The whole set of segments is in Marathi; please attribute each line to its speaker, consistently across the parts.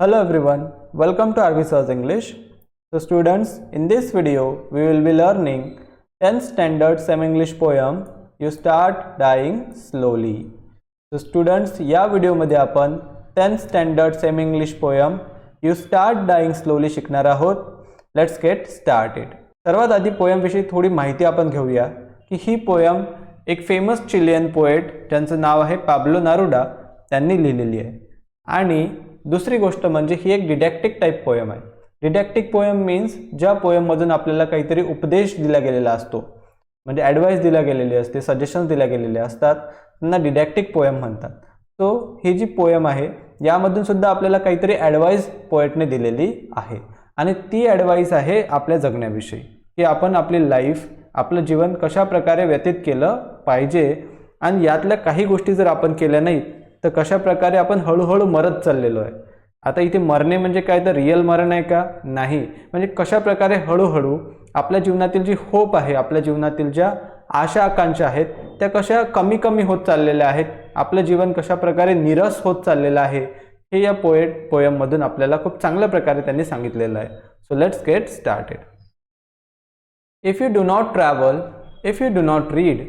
Speaker 1: Hello everyone, welcome to RV Search English. So students, in this video we will be learning 10th standard semi-English poem You Start Dying Slowly. So students, या व्हिडिओमध्ये आपण 10th standard semi-English poem You Start Dying Slowly शिकणार आहोत. Let's get started. सर्वात आधी पोएम विषयी थोडी माहिती आपण घेऊया की ही पोएम एक फेमस चिलियन पोएट ज्यांचं नाव आहे पाब्लो नेरुदा त्यांनी लिहिलेली आहे. आणि दुसरी गोष्ट म्हणजे ही एक डिडॅक्टिक टाइप पोएम आहे. डिडॅक्टिक पोएम मीन्स ज्या पोएममधून आपल्याला काहीतरी उपदेश दिला गेलेला असतो, म्हणजे ॲडवाइस दिला गेलेली असते, सजेशन्स दिल्या गेलेले असतात, त्यांना डिडॅक्टिक पोएम म्हणतात. सो ही जी पोएम आहे यामधून सुद्धा आपल्याला काहीतरी ॲडवाइस पोएटने दिलेली आहे आणि ती ॲडवाइस आहे आपल्या जगण्याविषयी, की आपण आपली लाईफ, आपलं जीवन कशा प्रकारे व्यतीत केलं पाहिजे आणि यातल्या काही गोष्टी जर आपण केल्या नाहीत तर कशा प्रकारे आपण हळूहळू मरत चाललेलो आहे. आता इथे मरणे म्हणजे काय, तर रिअल मरण आहे का? नाही. म्हणजे कशा प्रकारे हळूहळू आपल्या जीवनातील जी होप आहे, आपल्या जीवनातील ज्या आशा आकांक्षा आहेत त्या कशा कमी कमी होत चाललेल्या आहेत, आपलं जीवन कशा प्रकारे निरस होत चाललेलं आहे, हे या पोएममधून आपल्याला खूप चांगल्या प्रकारे त्यांनी सांगितलेलं आहे. So let's get started. If you do not travel, if you do not read,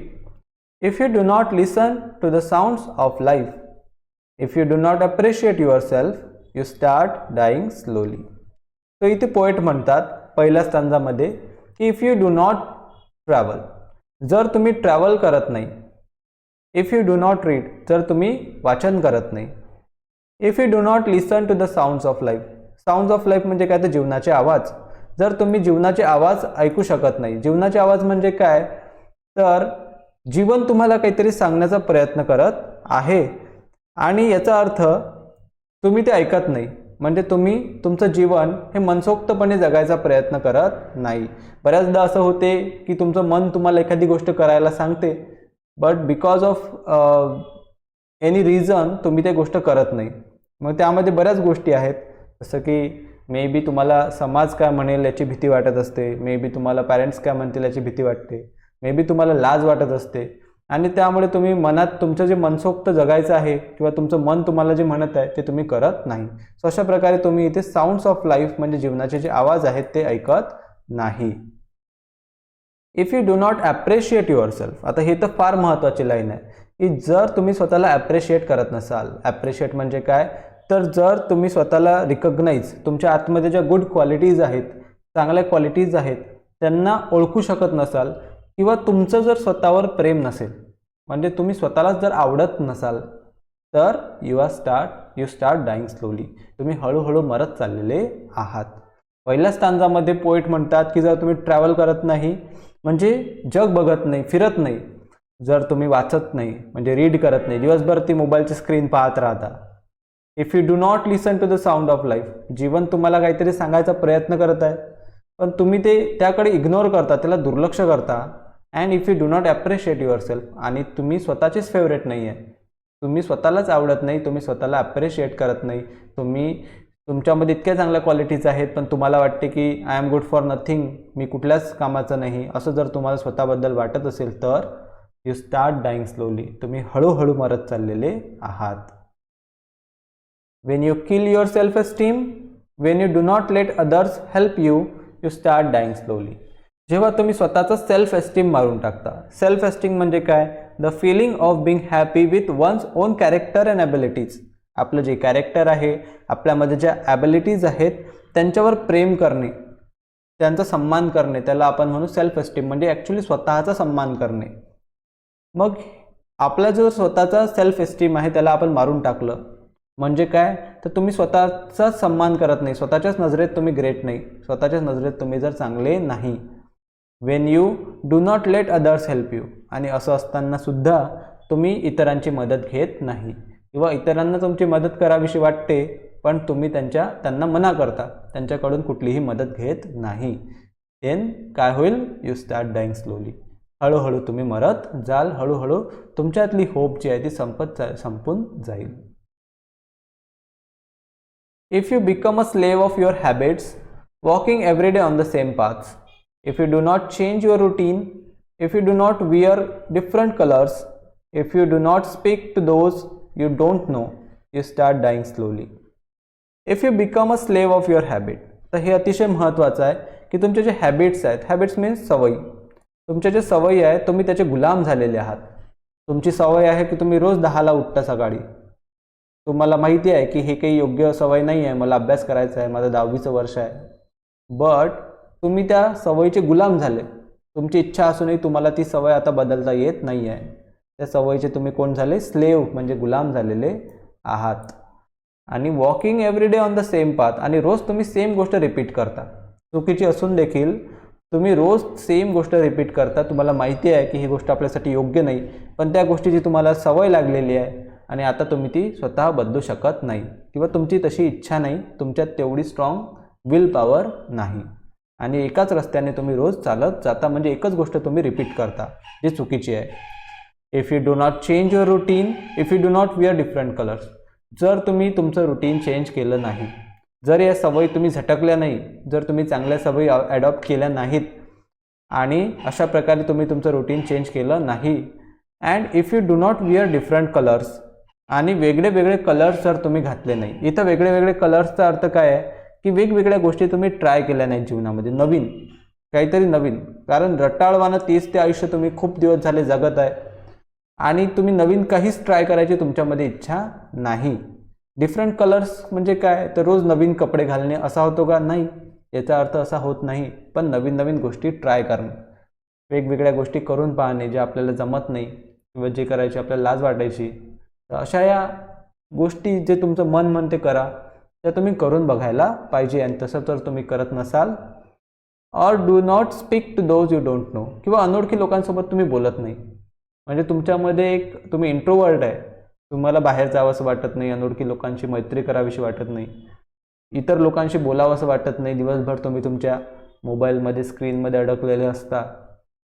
Speaker 1: if you do not listen to the sounds of life, if you do not appreciate yourself, you start dying slowly. So इथे पोएट म्हणतात पहिल्या स्टांजामध्ये की if you do not travel, जर तुम्ही ट्रॅव्हल करत नाही, if you do not read, जर तुम्ही वाचन करत नाही, if you do not listen to the sounds of life, sounds of life म्हणजे काय, तर जीवनाचे आवाज, जर तुम्ही जीवनाचे आवाज ऐकू शकत नाही. जीवनाचे आवाज म्हणजे काय, तर जीवन तुम्हाला काहीतरी सांगण्याचा प्रयत्न करत आहे आणि याचा अर्थ तुम्ही ते ऐकत नाही, म्हणजे तुम्ही तुमचं जीवन हे मनसोक्तपणे जगायचा प्रयत्न करत नाही. बऱ्याचदा असं होते की तुमचं मन तुम्हाला एखादी गोष्ट करायला सांगते, but because of any reason तुम्ही ते गोष्ट करत नाही. मग त्यामध्ये बऱ्याच गोष्टी आहेत, जसं की मे बी तुम्हाला समाज काय म्हणेल याची भीती वाटत असते, मे बी तुम्हाला पॅरेंट्स काय म्हणतील याची भीती वाटते, मे बी तुम्हाला लाज वाटत असते आणि त्यामुळे तुम्ही मनात तुमचं जे मनसोक्त जगायचं आहे किंवा तुमचं मन तुम्हाला जे म्हणत आहे ते तुम्ही करत नाही. सो अशा प्रकारे तुम्ही इथे साऊंड्स ऑफ लाईफ म्हणजे जीवनाचे जे आवाज आहेत ते ऐकत नाही. If you do not appreciate yourself, आता हे तर फार महत्त्वाची लाईन आहे की जर तुम्ही स्वतःला ॲप्रिशिएट करत नसाल, ॲप्रिशिएट म्हणजे काय, तर जर तुम्ही स्वतःला रिकग्नाइज, तुमच्या आतमध्ये ज्या गुड क्वालिटीज आहेत, चांगल्या क्वालिटीज आहेत त्यांना ओळखू शकत नसाल किंवा तुमचं जर स्वतःवर प्रेम नसेल, म्हणजे तुम्ही स्वतःलाच जर आवडत नसाल, तर यू स्टार्ट डाईंग स्लोली, तुम्ही हळूहळू मरत चाललेले आहात. पहिल्या स्टांजामध्ये पोएट म्हणतात की जर तुम्ही ट्रॅव्हल करत नाही, म्हणजे जग बघत नाही, फिरत नाही, जर तुम्ही वाचत नाही, म्हणजे रीड करत नाही, दिवसभर ती मोबाईलची स्क्रीन पाहत राहता, if you do not listen to the sound of life, जीवन तुम्हाला काहीतरी सांगायचा प्रयत्न करत आहे पण तुम्ही ते त्याकडे इग्नोर करता, त्याला दुर्लक्ष करता, and if you do not appreciate yourself, आणि तुम्ही स्वतःचेच फेवरेट नाही आहे, तुम्ही स्वतःलाच आवडत नाही, तुम्ही स्वतःला ॲप्रिशिएट करत नाही, तुमच्यामध्ये इतक्या चांगल्या क्वालिटीज आहेत पण तुम्हाला वाटते की I am good for nothing, मी कुठल्याच कामाचं नाही, असं जर तुम्हाला स्वतःबद्दल वाटत असेल तर यू स्टार्ट डाईंग स्लोली, तुम्ही हळूहळू मरत चाललेले आहात. When you kill your self esteem, when you do not let others help you, you start dying slowly. जेव्हा तुम्ही स्वतःचं सेल्फ एस्टीम मारून टाकता. सेल्फ एस्टीम म्हणजे काय, the feeling of being happy with one's own character and abilities, आपलं जे कॅरेक्टर आहे, आपल्यामध्ये ज्या ॲबिलिटीज आहेत त्यांच्यावर प्रेम करणे, त्यांचा सन्मान करणे, त्याला आपण म्हणू सेल्फ एस्टीम, म्हणजे ॲक्च्युली स्वतःचा सन्मान करणे. मग आपला जो स्वतःचा सेल्फ एस्टीम आहे त्याला आपण मारून टाकलं म्हणजे काय, तर तुम्ही स्वतःचा सन्मान करत नाही, स्वतःच्याच नजरेत तुम्ही ग्रेट नाही, स्वतःच्याच नजरेत तुम्ही जर चांगले नाही. Wien you do not let others help you, आणि असं असताना सुद्धा तुम्ही इतरांची मदत घेत नाही किंवा इतरांना तुमची मदत करावीशी वाटते पण तुम्ही त्यांना मना करता, त्यांच्याकडून कुठलीही मदत घेत नाही. देन काय होईल, यू स्टार्ट डाईंग स्लोली, हळूहळू तुम्ही मरत जाल, हळूहळू तुमच्यातली होप जी आहे ती संपून जाईल. If you become a slave of your habits, walking every day on the same paths, if you do not change your routine, if you do not wear different colors, if you do not speak to those you don't know, you start dying slowly. If you become a slave of your habit, तर हे अतिशय महत्त्वाचं आहे की तुमचे जे हॅबिट्स आहेत, हॅबिट्स मीन्स सवयी, तुमच्या जे सवयी आहेत तुम्ही त्याचे गुलाम झालेले आहात. तुमची सवय आहे की तुम्ही रोज 10ला उठता सकाळी. तुम्हाला माहिती आहे की हे काही योग्य सवय नाही आहे, मला अभ्यास करायचा आहे, माझं 10वीचं वर्ष आहे, बट तुम्ही त्या सवयीचे गुलाम झाले. तुमची इच्छा असूनही तुम्हाला ती सवय आता बदलता येत नाही आहे. त्या सवयीचे तुम्ही कोण झाले? स्लेव, म्हणजे गुलाम झालेले आहात. आणि walking every day on the same path, आणि रोज तुम्ही सेम गोष्ट रिपीट करता, चुकीची असून देखील तुम्ही रोज सेम गोष्ट रिपीट करता. तुम्हाला माहिती आहे की ही गोष्ट आपल्यासाठी योग्य नाही, पण त्या गोष्टीची तुम्हाला सवय लागलेली आहे आणि आता तुम्ही ती स्वतः बदलू शकत नाही, किंवा तुमची तशी इच्छा नाही, तुमच्यात तेवढी स्ट्रॉंग विल पॉवर नाही, आणि एकाच रस्त्याने तुम्ही रोज चालत जाता, म्हणजे एकच गोष्ट तुम्ही रिपीट करता, जी चुकीची आहे. If you do not change your routine, if you do not wear different colours, जर तुम्ही तुमचं रुटीन चेंज केलं नाही, जर या सवयी तुम्ही झटकल्या नाही, जर तुम्ही चांगल्या सवयी ॲडॉप्ट केल्या नाहीत, आणि अशा प्रकारे तुम्ही तुमचं रुटीन चेंज केलं नाही, and if you do not wear different colours, आणि वेगळे वेगळे कलर्स जर तुम्ही घातले नाही. इथं वेगळे वेगळे कलर्सचा अर्थ काय आहे की वेगवेगळ्या गोष्टी तुम्ही ट्राय केल्या नाहीत जीवनामध्ये, नवीन काहीतरी नवीन. कारण रटाळवानं 30 ते आयुष्य तुम्ही खूप दिवस झाले जगत आहे आणि तुम्ही नवीन काहीच ट्राय करायची तुमच्यामध्ये इच्छा नाही. डिफरंट कलर्स म्हणजे काय? तर रोज नवीन कपडे घालणे असा होतो का? नाही, याचा अर्थ असा होत नाही. पण नवीन नवीन गोष्टी ट्राय करणे, वेगवेगळ्या गोष्टी करून पाहणे, जे आपल्याला जमत नाही किंवा जे करायची आपल्याला लाज वाटायची, तर अशा या गोष्टी जे तुमचं मन म्हणते करा, त्या तुम्ही करून बघायला पाहिजे. आणि तसं जर तुम्ही करत नसाल, or do not speak to those you don't know, किंवा अनोळखी लोकांसोबत तुम्ही बोलत नाही, म्हणजे तुमच्यामध्ये एक तुम्ही इंट्रोवर्ट आहे, तुम्हाला बाहेर जावंसं वाटत नाही, अनोळखी लोकांची मैत्री करावीशी वाटत नाही, इतर लोकांशी बोलावंसं वाटत नाही, दिवसभर तुम्ही तुमच्या मोबाईलमध्ये स्क्रीनमध्ये अडकलेले असता.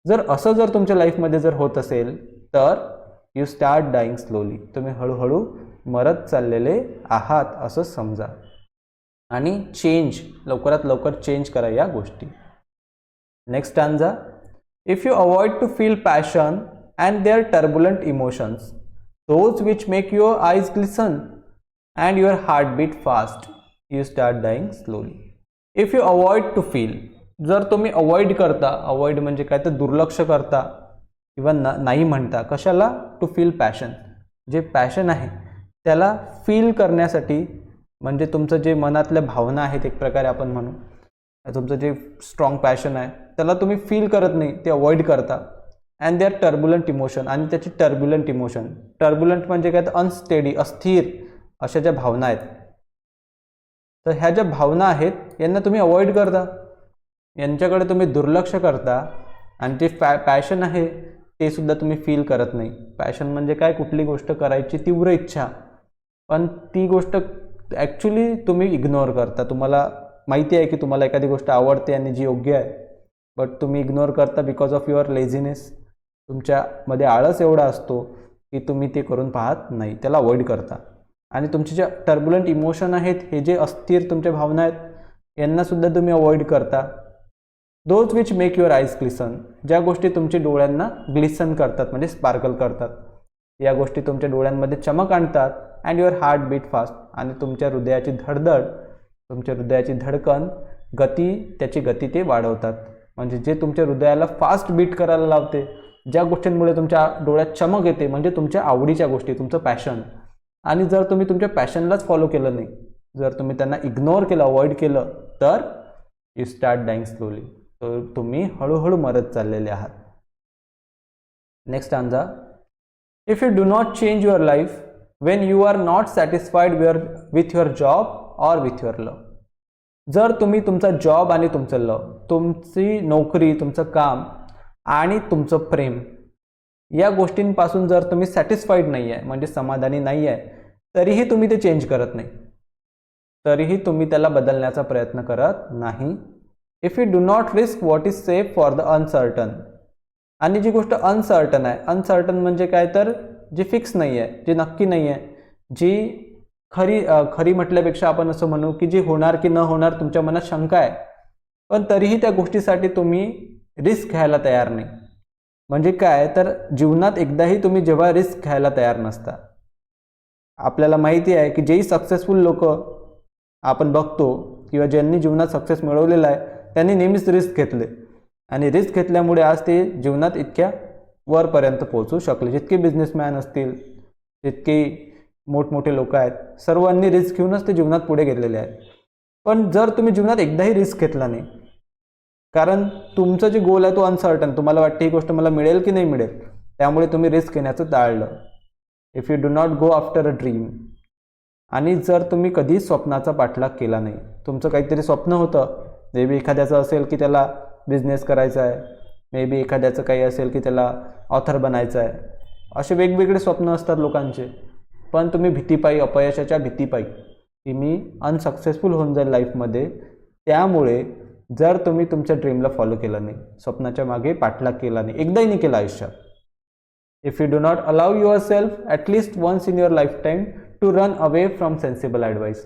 Speaker 1: जर तुमच्या लाईफमध्ये जर होत असेल, तर यू स्टार्ट डाईंग स्लोली, तुम्ही हळूहळू मरत चाललेले आहात असं समजा. आणि चेंज, लवकरात लवकर चेंज करा या गोष्टी. Next stanza, if you avoid to feel passion and their turbulent emotions, those which make your eyes glisten and your heart beat fast, you start dying slowly. If you avoid to feel, जर तुम्ही अवॉइड करता, अवॉइड म्हणजे काय तर दुर्लक्ष करता किंवा नाही म्हणता, कशाला? टू फील पॅशन, जे पॅशन आहे त्याला फील करण्यासाठी, म्हणजे तुमचं जे मनातल्या भावना आहेत एक प्रकारे आपण म्हणू, तुमचं जे स्ट्रॉंग पॅशन आहे त्याला तुम्ही फील करत नाही, ते अवॉइड करता. And they are turbulent emotion, आणि त्याची टर्बुलंट इमोशन, टर्बुलंट म्हणजे काय तर अनस्टेडी, अस्थिर अशा ज्या भावना आहेत, तर ह्या ज्या भावना आहेत यांना तुम्ही अवॉइड करता, यांच्याकडे तुम्ही दुर्लक्ष करता, आणि जे पॅशन आहे ते सुद्धा तुम्ही फील करत नाही. पॅशन म्हणजे काय? कुठली गोष्ट करायची तीव्र इच्छा, पण ती गोष्ट ॲक्च्युली तुम्ही इग्नोर करता. तुम्हाला माहिती आहे की तुम्हाला एखादी गोष्ट आवडते आणि जी योग्य आहे, बट तुम्ही इग्नोर करता बिकॉज ऑफ युअर लेझीनेस. तुमच्यामध्ये आळस एवढा असतो की तुम्ही ते करून पाहत नाही, त्याला अवॉइड करता. आणि तुमचे जे टर्बुलंट इमोशन आहेत, हे जे अस्थिर तुमच्या भावना आहेत, यांनासुद्धा तुम्ही अवॉइड करता. Those which make your eyes glisten, ज्या गोष्टी तुमच्या डोळ्यांना ग्लिसन करतात म्हणजे स्पार्कल करतात, या गोष्टी तुमच्या डोळ्यांमध्ये चमक आणतात. And your heart beat fast, आणि तुमच्या हृदयाची धडधड, तुमच्या हृदयाची धडकन, गती, त्याची गती ते वाढवतात. म्हणजे जे तुमच्या हृदयाला फास्ट बीट करायला लावते, ज्या गोष्टींमुळे तुमच्या डोळ्यात चमक येते, म्हणजे तुमच्या आवडीच्या गोष्टी, तुमचं पॅशन. आणि जर तुम्ही तुमच्या पॅशनलाच फॉलो केलं नाही, जर तुम्ही त्यांना इग्नोर केलं, अवॉइड केलं, तर यू स्टार्ट डाईंग स्लोली, तर तुम्ही हळूहळू मरत चाललेले आहात. Next stanza, if you do not change your life when you are not satisfied with your job or with your love, जर तुम्ही तुमचा जॉब आणि तुमचं लव, तुमची नोकरी, तुमचं काम आणि तुमचं प्रेम, या गोष्टींपासून जर तुम्ही सॅटिस्फाईड नाही आहे, म्हणजे समाधानी नाही आहे, तरीही तुम्ही ते चेंज करत नाही, तरीही तुम्ही त्याला बदलण्याचा प्रयत्न करत नाही. If you do not risk what is safe for the uncertain, आणि जी गोष्ट अनसर्टन आहे, अनसर्टन म्हणजे काय तर जी फिक्स नाही आहे, जी नक्की नाही आहे, जी खरी म्हटल्यापेक्षा आपण असं म्हणू की जी होणार की न होणार तुमच्या मनात शंका आहे, पण तरीही त्या गोष्टीसाठी तुम्ही रिस्क घ्यायला तयार नाही. म्हणजे काय तर जीवनात एकदाही तुम्ही जेव्हा रिस्क घ्यायला तयार नसता, आपल्याला माहिती आहे की जेही सक्सेसफुल लोक आपण बघतो किंवा ज्यांनी जीवनात सक्सेस मिळवलेला आहे त्यांनी नेहमीच रिस्क घेतले आणि रिस्क घेतल्यामुळे आज ते जीवनात इतक्या वरपर्यंत पोहोचू शकले. जितके बिझनेसमॅन असतील, जितके मोठमोठे लोक आहेत, सर्वांनी रिस्क घेऊनच ते जीवनात पुढे गेलेले आहेत. पण जर तुम्ही जीवनात एकदाही रिस्क घेतला नाही, कारण तुमचं जे गोल आहे तो अनसर्टन, तुम्हाला वाटते ही गोष्ट मला मिळेल की नाही मिळेल, त्यामुळे तुम्ही रिस्क घेण्याचं टाळलं. If you do not go after a dream, आणि जर तुम्ही कधीच स्वप्नाचा पाठलाग केला नाही, तुमचं काहीतरी स्वप्न होतं, मे बी एखाद्याचं असेल की त्याला बिझनेस करायचा आहे, मे बी एखाद्याचं काही असेल की त्याला ऑथर बनायचं आहे, असे वेगवेगळे स्वप्न असतात लोकांचे. पण तुम्ही भीतीपायी, अपयशाच्या भीतीपायी की मी अनसक्सेसफुल होऊन जाईल लाईफमध्ये, त्यामुळे जर तुम्ही तुमच्या ड्रीमला फॉलो केलं नाही, स्वप्नाच्या मागे पाठलाग केला नाही, एकदाही नाही केला आयुष्यात, if you do not allow yourself at least once in your lifetime to run away from sensible advice,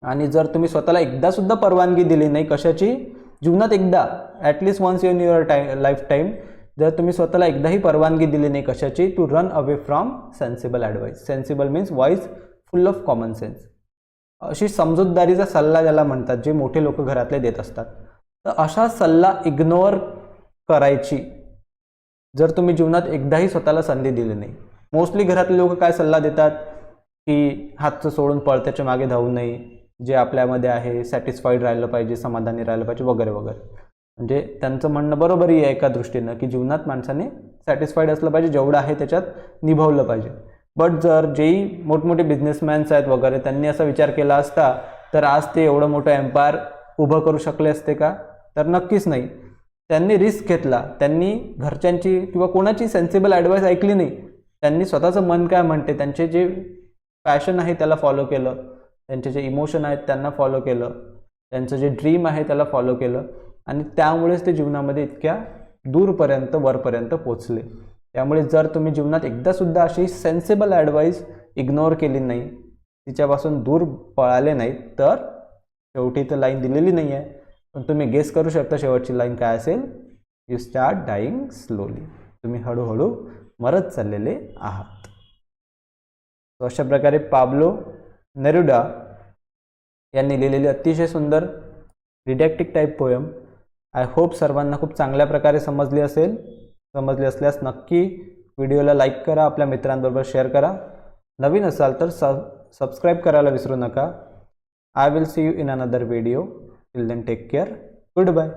Speaker 1: आणि जर तुम्ही स्वतःला एकदासुद्धा परवानगी दिली नाही कशाची, जीवनात एकदा, at least once in your lifetime, जर तुम्ही स्वतःला एकदाही परवानगी दिली नाही कशाची, to run away from sensible advice. Sensible means wise, full of common sense, अशी समजूतदारीचा सल्ला ज्याला म्हणतात, जे मोठे लोक घरातले देत असतात, तर अशा सल्ला इग्नोर करायची जर तुम्ही जीवनात एकदाही स्वतःला संधी दिली नाही. मोस्टली घरातले लोक काय सल्ला देतात की हातचं सोडून पळत्याच्या मागे धावू नये, जे आपल्यामध्ये आहे सॅटिस्फाईड राहिलं पाहिजे, समाधानी राहिलं पाहिजे वगैरे वगैरे. म्हणजे त्यांचं म्हणणं बरोबरही आहे एका दृष्टीनं की जीवनात माणसाने सॅटिस्फाईड असलं पाहिजे, जेवढं आहे त्याच्यात निभावलं पाहिजे. बट जर जेही मोठमोठे बिझनेसमॅन्स आहेत वगैरे त्यांनी असा विचार केला असता तर आज ते एवढं मोठं एम्पायर उभं करू शकले असते का? तर नक्कीच नाही. त्यांनी रिस्क घेतला, त्यांनी घरच्यांची किंवा कोणाची सेन्सिबल ॲडवाईस ऐकली नाही, त्यांनी स्वतःचं मन काय म्हणते, त्यांचे जे पॅशन आहे त्याला फॉलो केलं, त्यांचे जे इमोशन आहेत त्यांना फॉलो केलं, त्यांचं जे ड्रीम आहे त्याला फॉलो केलं, आणि त्यामुळेच ते जीवनामध्ये इतक्या दूरपर्यंत वरपर्यंत पोचले. त्यामुळे जर तुम्ही जीवनात एकदासुद्धा अशी सेन्सिबल ॲडवाईस इग्नोर केली नाही, तिच्यापासून दूर पळाले नाहीत, तर शेवटी तर लाईन दिलेली नाही आहे, पण तुम्ही गेस करू शकता शेवटची लाईन काय असेल. यू स्टार्ट डाईंग स्लोली, तुम्ही हळूहळू मरत चाललेले आहात. तो अशा प्रकारे पाब्लो नेरुडा यांनी लिहिलेली अतिशय सुंदर डिडॅक्टिक टाईप पोयम आय होप सर्वांना खूप चांगल्या प्रकारे समजली असेल. समजली असल्यास नक्की व्हिडिओला लाईक करा, आपल्या मित्रांबरोबर शेअर करा. नवीन असाल तर सबस्क्राईब करायला विसरू नका. I will see you in another video. Till then take care. Good bye.